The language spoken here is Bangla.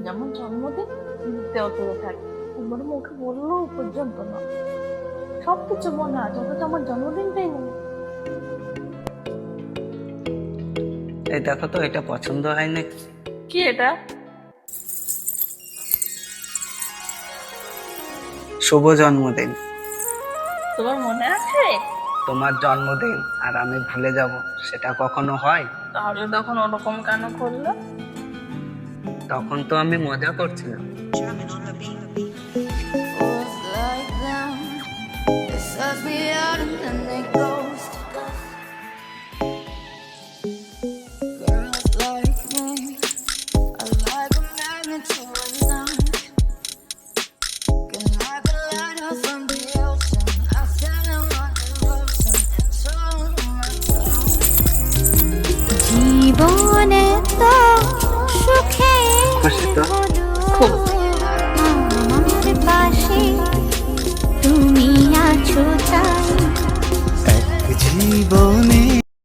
যেমন জন্মদিন তেও থাকে, একবার মুখে বললেও পর্যন্ত না। সবকিছু মনে আছে, অথচ আমার জন্মদিনটাই নেই। এই দেখো তো, এটা পছন্দ হয় নাকি? কি এটা? শুভ জন্মদিন। তোমার মনে আছে? তোমার জন্মদিন আর আমি ভুলে যাব, সেটা কখনো হয়? তাহলে তখন ওরকম কেন করলো? তখন তো আমি মজা করছিলাম। Fools like them, they suck me out and then they go.